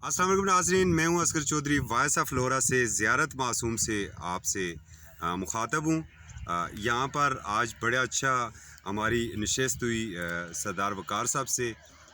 अस्सलाम वालेकुम नाज़रीन, मैं हूं असगर चौधरी वॉइस ऑफ लाहौर से ज़ियारत मासूम से आपसे मुखातब हूं। यहाँ पर आज बड़ा अच्छा हमारी नशस्त हुई सरदार वकार साहब से,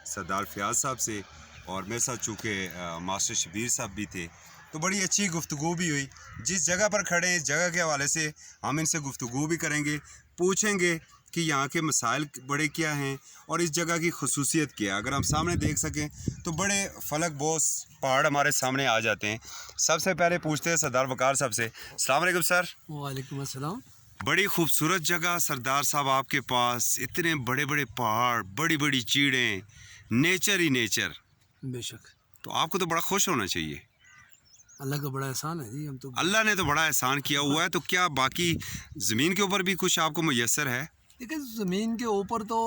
सरदार फयाज साहब से, और मेरे साथ चूँकि मास्टर शबीर साहब भी थे, तो बड़ी अच्छी गुफ्तगू भी हुई। जिस जगह पर खड़े हैं, जगह के हवाले से हम इनसे गुफ्तगू भी करेंगे, पूछेंगे कि यहाँ के मसाइल बड़े क्या हैं और इस जगह की खसूसियत क्या है। अगर हम सामने देख सकें तो बड़े फलक बोस पहाड़ हमारे सामने आ जाते हैं। सबसे पहले पूछते हैं सरदार वकार साहब से। अस्सलाम वालेकुम सर। वालेकुम अस्सलाम। बड़ी खूबसूरत जगह सरदार साहब आपके पास, इतने बड़े बड़े पहाड़, बड़ी बड़ी चीड़ें, नेचर ही नेचर। बेशक तो आपको तो बड़ा खुश होना चाहिए। अल्लाह का बड़ा एहसान है जी। हम तो अल्लाह ने तो बड़ा एहसान किया हुआ है। तो क्या बाकी ज़मीन के ऊपर भी कुछ आपको मुयस्सर है? देखिए, ज़मीन के ऊपर तो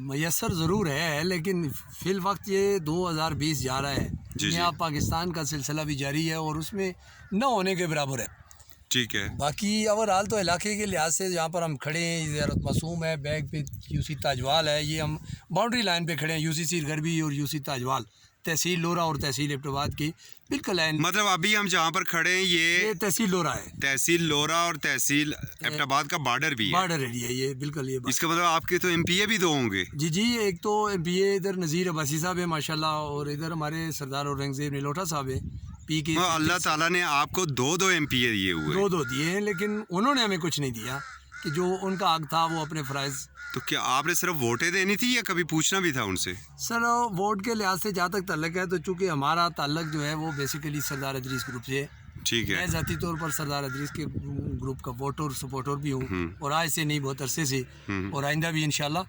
मैसर ज़रूर है, लेकिन फ़िल वक्त ये 2020 जा रहा है। जी। यहाँ पाकिस्तान का सिलसिला भी जारी है और उसमें न होने के बराबर है। ठीक है। बाकी ओवरऑल तो इलाके के लिहाज से जहाँ पर हम खड़े हैं, ज़ियारत मासूम है, बैग पे यूसी ताजवाल है। ये हम बाउंड्री लाइन पे खड़े हैं, यूसी सीरगरबी और यूसी ताजवाल, तहसील लोरा और तहसील एबटाबाद की बिल्कुल लाइन। मतलब अभी हम जहाँ पर खड़े हैं ये तहसील लोरा है, तहसील लोरा और तहसील एबटाबाद का बॉर्डर भी है। बॉर्डर एरिया ये बिल्कुल। ये इसका मतलब आपके तो एमपीए भी दो होंगे। जी, एक तो एमपीए इधर नज़ीर अब्बासी साहब है माशाल्लाह, और इधर हमारे सरदार औरंगज़ेब नीलोटा साहब है पी के। अल्लाह ताला ने आपको दो एमपीए दिए हुए। दो दिए हैं, लेकिन उन्होंने हमें कुछ नहीं दिया कि जो उनका हक था वो अपने फ़राइज़। तो क्या आपने सिर्फ वोटें देनी थी या कभी पूछना भी था उनसे? सर, वोट के लिहाज से जहाँ तक ताल्लुक है, तो चूँकि हमारा ताल्लुक जो है वो बेसिकली सरदार इदरीस ग्रुप से है। ठीक है। मैं ज़ाती तौर पर सरदार इदरीस के ग्रुप का वोटर सपोर्टर भी हूँ, और आज से नहीं, बहुत अरसे से, और आइंदा भी इंशाल्लाह।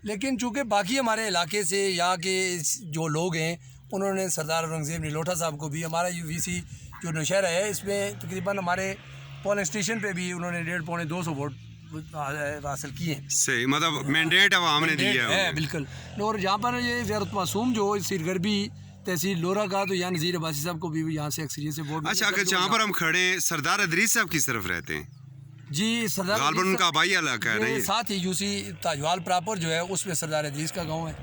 लेकिन चूँकि बाकी हमारे इलाके से यहाँ के जो लोग हैं, उन्होंने सरदार औरंगज़ेब नीलोटा साहब को भी, हमारा यूवीसी जो नौशहरा है इसमें तकरीबन हमारे पोलिंग स्टेशन पे भी उन्होंने 150-200 वोट हासिल किए हैं। सही, मतलब मैंडेट अवाम ने दिया है बिल्कुल। और यहाँ पर ये ज़ियारत मासूम जो सीरगरबी तहसील लोरा का, तो यहाँ नज़ीर अब्बासी साहब को भी यहाँ से अक्सरियत से वोट। अच्छा, अगर जहाँ पर हम खड़े हैं सरदार इदरीस साहब किस तरफ रहते हैं? जी, सरदार गालबन उनका आबाई इलाका है ना ये? साथ ही यूसी ताजवाल प्रॉपर जो है उसमें सरदार इदरीस का गाँव है,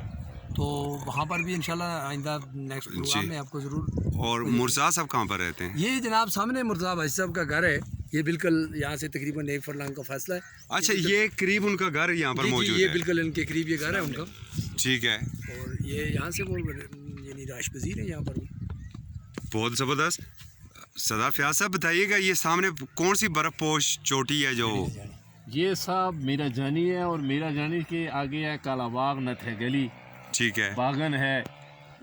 तो वहाँ पर भी इंशाल्लाह आइंदा नेक्स्ट प्रोग्राम में आपको ज़रूर। और मुर्जा साहब कहाँ पर रहते हैं? ये जनाब सामने मुर्जा भाई साहब का घर है, ये बिल्कुल यहाँ से तकरीबन 1 फरलांग का फासला है। अच्छा, ये करीब उनका घर यहाँ पर मौजूद है? ये बिल्कुल इनके करीब ये घर है उनका। ठीक है। और ये यहाँ से वो यानी राश पजीर है यहाँ पर। बहुत ज़बरदस्त। सरदार फयाज साहब बताइएगा, ये सामने कौन सी बर्फ़पोश चोटी है जो? ये साहब मीरा जानी है, और मीरा जानी के आगे है कालाबाग नथे गली। ठीक है। बागन है,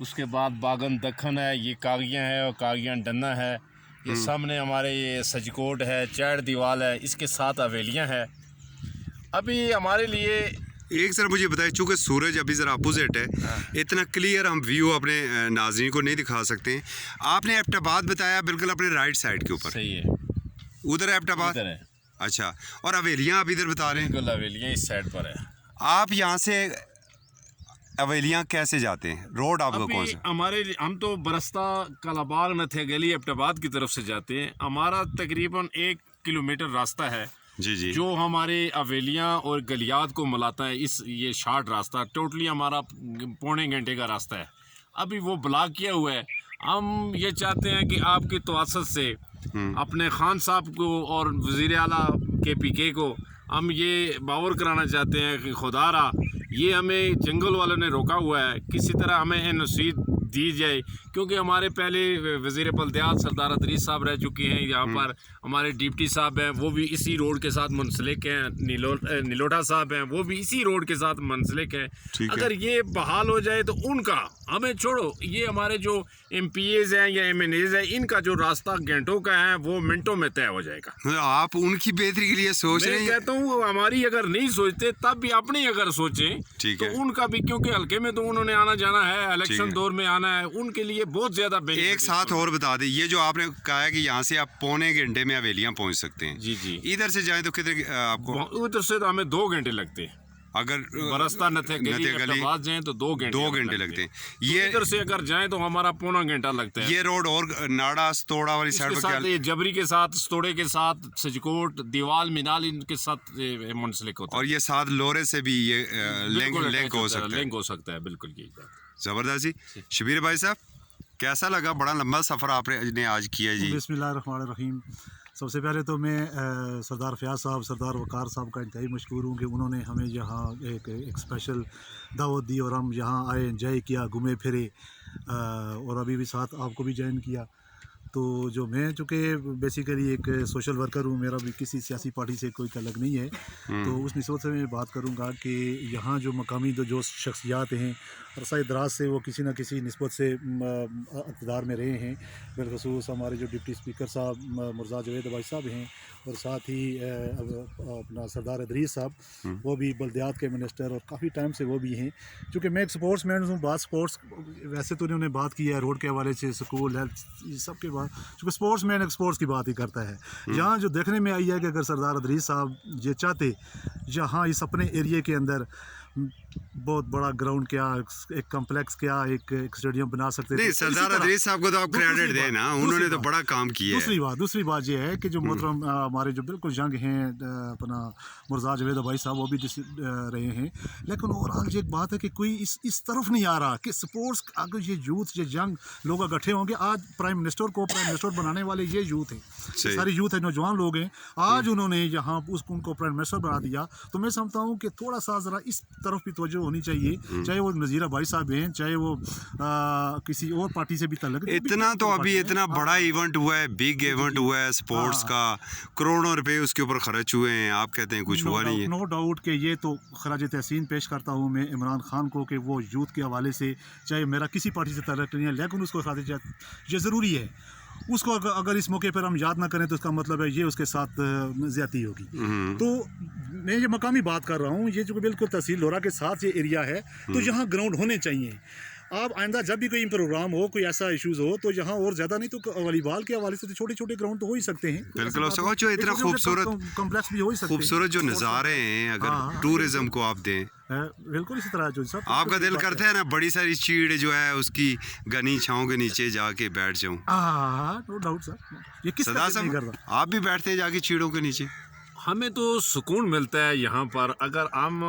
उसके बाद बागन दखन है, ये कागियाँ है और कागियाँ डन्ना है। ये सामने हमारे ये सजकोट है, चैड़ दीवाल है, इसके साथ हवेलियाँ हैं। अभी हमारे लिए एक सर मुझे बताइए, चूँकि सूरज अभी ज़रा अपोजिट है, इतना क्लियर हम व्यू अपने नाज़रीन को नहीं दिखा सकते हैं। आपने एबटाबाद बताया बिल्कुल अपने राइट साइड के ऊपर। सही है, उधर है एबटाबाद? इधर है। अच्छा, और हवेलियाँ आप इधर बता रहे हैं? बिल्कुल, हवेलियाँ इस साइड पर है। आप यहाँ से हवेलियाँ कैसे जाते हैं? रोड आपका कौन सा? हम तो बरस्ता कालाबाग नथे गली एबटाबाद की तरफ से जाते हैं। हमारा तकरीबन 1 किलोमीटर रास्ता है जी। जो हमारे हवेलियाँ और गलियात को मिलाता है। ये शार्ट रास्ता टोटली हमारा 1.25 घंटे का रास्ता है। अभी वो ब्लॉक किया हुआ है। हम ये चाहते हैं कि आपकी तवसत से अपने खान साहब को और वज़ीर आला KPK को हम ये बावर कराना चाहते हैं कि खुदारा ये हमें जंगल वालों ने रोका हुआ है, किसी तरह हमें NOC दी जाए, क्योंकि हमारे पहले वज़ीर बल्दियात सरदार इदरीस साहब रह चुके हैं यहाँ पर। हमारे डिप्टी साहब हैं, वो भी इसी रोड के साथ मुंसलिक हैं। नीलोटा साहब हैं, वो भी इसी रोड के साथ मुंसलिक हैं। अगर ये बहाल हो जाए तो उनका, हमें छोड़ो, ये हमारे जो MPAs हैं या MNAs हैं, इनका जो रास्ता घंटों का है वो मिनटों में तय हो जाएगा। आप उनकी बेहतरी के लिए सोच रहे हैं? मैं कहता हूँ हमारी अगर नहीं सोचते तब भी अपनी अगर सोचें तो उनका भी, क्योंकि हल्के में तो उन्होंने आना जाना है, इलेक्शन दौर में आना है, उनके लिए बहुत ज्यादा। एक साथ और बता दें, ये जो आपने कहा है कि यहाँ से आप 1.25 घंटे में हवेलियाँ पहुँच सकते हैं। जी। इधर से जाए तो कितने आपको? उधर से तो हमें 2 घंटे लगते हैं। अगर बरस्ता नथे गली एबटाबाद जाएं तो 2 घंटे लगते हैं। ये इधर से अगर जाएं तो हमारा 1.25 घंटा लगता है। ये रोड और नाड़ा स्तोड़ा वाली साइड पर ये जबरी के साथ, स्तोड़े के साथ, सजकोट, दीवाल, मिनाल, इनके साथ मुंसलिक होता है। और ये साथ लोरे से भी ये लिंक हो सकता है। लिंक हो सकता है, बिल्कुल। यही बात। ज़बरदस्त जी। शबीर भाई साहब, कैसा लगा, बड़ा लंबा सफ़र आपने आज किया जी? बिस्मिल्लाहिर्रहमानिर्रहीम। सबसे पहले तो मैं सरदार फयाज साहब, सरदार वक़ार साहब का इंतहाई मशकूर हूँ कि उन्होंने हमें यहाँ एक स्पेशल दावत दी और हम यहाँ आए, एंजॉय किया, घूमे फिरे और अभी भी साथ आपको भी ज्वाइन किया। तो जो मैं चूँकि बेसिकली एक सोशल वर्कर हूँ, मेरा भी किसी सियासी पार्टी से कोई तल्लुक़ नहीं है, तो उस निस्बत से मैं बात करूँगा कि यहाँ जो मकामी जो शख्सियात हैं अरसाए दराज से वो किसी न किसी निस्बत से इक़्तिदार में रहे हैं। बिलख़ुसूस हमारे जो डिप्टी स्पीकर साहब मुर्ज़ा जवेद भाई साहब हैं और साथ ही अपना सरदार अदरीस साहब, वो भी बल्दियात के मिनिस्टर और काफ़ी टाइम से वो भी हैं। चूँकि मैं एक स्पोर्ट्स मैन हूँ, बात स्पोर्ट्स वैसे तो उन्होंने बात की है रोड के हवाले से, स्कूल, हेल्थ, ये सब के बाद चूँकि स्पोर्ट्स मैन एक स्पोर्ट्स की बात ही करता है। यहाँ जो देखने में आई है कि अगर सरदार अदरीस साहब ये चाहते यहाँ इस अपने एरिए के अंदर बहुत बड़ा ग्राउंड क्या, एक कम्प्लेक्स क्या, एक स्टेडियम बना सकते नहीं, सरदार अदरीस साहब को तो आप क्रेडिट दें ना, उन्होंने तो बड़ा काम किया है। दूसरी बात ये है कि जो मोहतरम हमारे जो बिल्कुल यंग हैं अपना मुर्ज़ा जवेद भाई साहब, वो भी रहे हैं, लेकिन ओवरऑल एक बात है कि कोई इस तरफ नहीं आ रहा कि स्पोर्ट्स अगर ये यूथ, ये यंग लोग इकट्ठे होंगे। आज प्राइम मिनिस्टर बनाने वाले ये यूथ हैं, सारी यूथ है, नौजवान लोग हैं। आज उन्होंने यहाँ उनको प्राइम मिनिस्टर बना दिया, तो मैं समझता हूँ कि थोड़ा सा ज़रा इस तरफ भी तवज्जो होनी चाहिए, चाहे वो नज़ीर भाई साहब हैं, चाहे वो किसी और पार्टी से भी तल्लुक़। इतना तो अभी इतना बड़ा इवेंट हुआ है, बिग इवेंट हुआ है स्पोर्ट्स का, करोड़ों रुपए उसके ऊपर खर्च हुए हैं, आप कहते हैं कुछ हुआ नहीं है। नो डाउट कि ये तो खराज तहसीन पेश करता हूँ मैं इमरान खान को कि वो यूथ के हवाले से, चाहे मेरा किसी पार्टी से तल्लुक़ नहीं है, लेकिन उसको ये ज़रूरी है, उसको अगर इस मौके पर हम याद ना करें तो इसका मतलब है ये उसके साथ ज़्यादती होगी। तो मैं ये मकामी बात कर रहा हूँ, ये जो बिल्कुल तहसील लोरा के साथ ये एरिया है, तो यहाँ ग्राउंड होने चाहिए। आप आइंदा जब भी कोई प्रोग्राम हो, कोई ऐसा इश्यूज़ हो, तो यहाँ और ज़्यादा नहीं तो वॉलीबॉल के हवाले से तो छोटे छोटे ग्राउंड तो हो ही सकते हैं। बिल्कुल, जो इतना खूबसूरत कम्प्लेक्स भी हो ही सकते हैं, खूबसूरत जो नज़ारे हैं, अगर टूरिज्म को आप दें, बिल्कुल इसी तरह जो सब आपका दिल करता है ना बड़ी सारी चीड़ जो है उसकी घनी छाँव के नीचे जाके बैठ जाऊँ। नो डाउट सर, ये किस तरह से नहीं कर रहा। आप भी बैठते हैं जाके चीड़ों के नीचे? हमें तो सुकून मिलता है यहाँ पर। अगर हम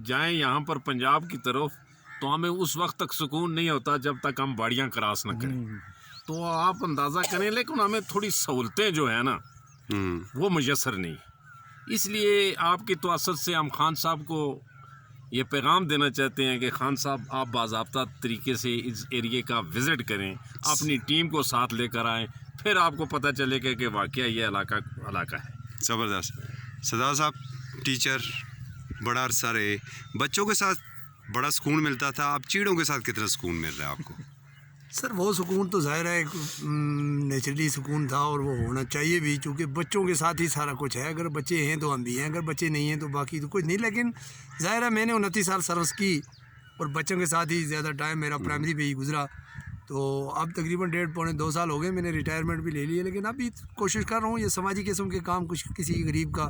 जाएं यहाँ पर पंजाब की तरफ तो हमें उस वक्त तक सुकून नहीं होता जब तक हम बाड़ियाँ क्रॉस न करें। तो आप अंदाज़ा करें, लेकिन हमें थोड़ी सहूलतें जो है ना वो मुयस्सर नहीं। इसलिए आपकी तवज्जो से हम खान साहब को ये पैगाम देना चाहते हैं कि खान साहब आप बाज़ाब्ता तरीके से इस एरिए का विज़िट करें, अपनी टीम को साथ लेकर आएँ, फिर आपको पता चलेगा कि वाकया ये इलाका है। ज़बरदस्त। सरदार साहब टीचर, बड़ा अरसा रहे, बच्चों के साथ बड़ा सुकून मिलता था, आप चीड़ों के साथ कितना सुकून मिल रहा है आपको? सर वो सुकून तो ज़ाहिर है नेचुरली सुकून था और वो होना चाहिए भी, चूँकि बच्चों के साथ ही सारा कुछ है। अगर बच्चे हैं तो हम भी हैं, अगर बच्चे नहीं हैं तो बाकी तो कुछ नहीं। लेकिन ज़ाहिर है मैंने 29 साल सर्विस की और बच्चों के साथ ही ज़्यादा टाइम मेरा प्राइमरी पे ही गुजरा। तो अब तकरीबन 1.5-2 साल हो गए, मैंने रिटायरमेंट भी ले ली है। लेकिन अभी कोशिश कर रहा हूँ ये समाजी किस्म के काम, कुछ किसी गरीब का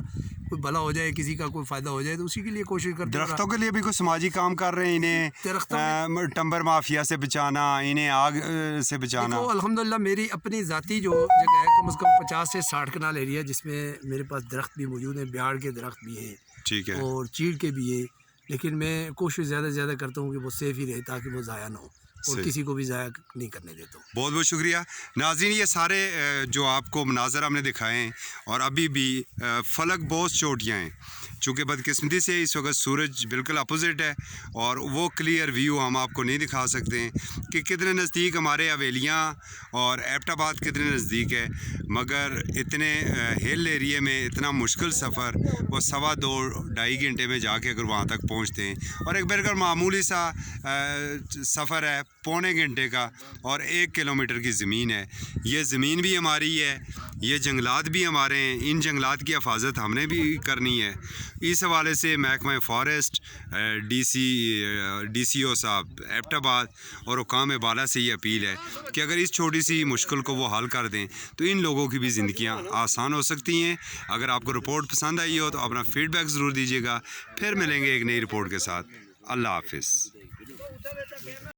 कोई भला हो जाए, किसी का कोई फ़ायदा हो जाए, तो उसी के लिए कोशिश करते हैं। दरख्तों के लिए भी कोई समाजी काम कर रहे हैं, इन्हें टम्बर माफिया से बचाना, इन्हें आग से बचाना। तो अल्हम्दुलिल्लाह मेरी अपनी ज़ाती जो जगह है कम से कम 50 से 60 कनाल एरिया, जिसमें मेरे पास दरख्त भी मौजूद हैं, बिहार के दरख्त भी हैं, ठीक है, और चीड़ के भी है। लेकिन मैं कोशिश ज़्यादा से ज़्यादा करता हूँ कि वो सेफ़ ही रहे ताकि वो ज़ाया ना हो और किसी को भी ज़ाया नहीं करने देता हूँ। बहुत बहुत शुक्रिया नाज़रीन। ये सारे जो आपको मनाज़र हमने दिखाए हैं, और अभी भी फलक बहुत चोटियाँ हैं, चूँकि बदकिस्मती से इस वक्त सूरज बिल्कुल अपोजिट है और वो क्लियर व्यू हम आपको नहीं दिखा सकते हैं कि कितने नज़दीक हमारे हवेलियाँ और एबटाबाद कितने नज़दीक है। मगर इतने हिल एरिए में इतना मुश्किल सफ़र वो 2.25 घंटे में जाके अगर वहाँ तक पहुँचते हैं, और एक बिल्कुल मामूली सा सफ़र है 1.25 घंटे का, और 1 किलोमीटर की ज़मीन है। ये ज़मीन भी हमारी है, ये जंगलात भी हमारे हैं, इन जंगलात की हिफाजत हमने भी करनी है। इस हवाले से महकमा फ़ॉरेस्ट, DCO साहब एबटाबाद और हुकाम बाला से ये अपील है कि अगर इस छोटी सी मुश्किल को वो हल कर दें तो इन लोगों की भी ज़िंदगियाँ आसान हो सकती हैं। अगर आपको रिपोर्ट पसंद आई हो तो अपना फ़ीडबैक ज़रूर दीजिएगा। फिर मिलेंगे एक नई रिपोर्ट के साथ। अल्लाह हाफ़िज़।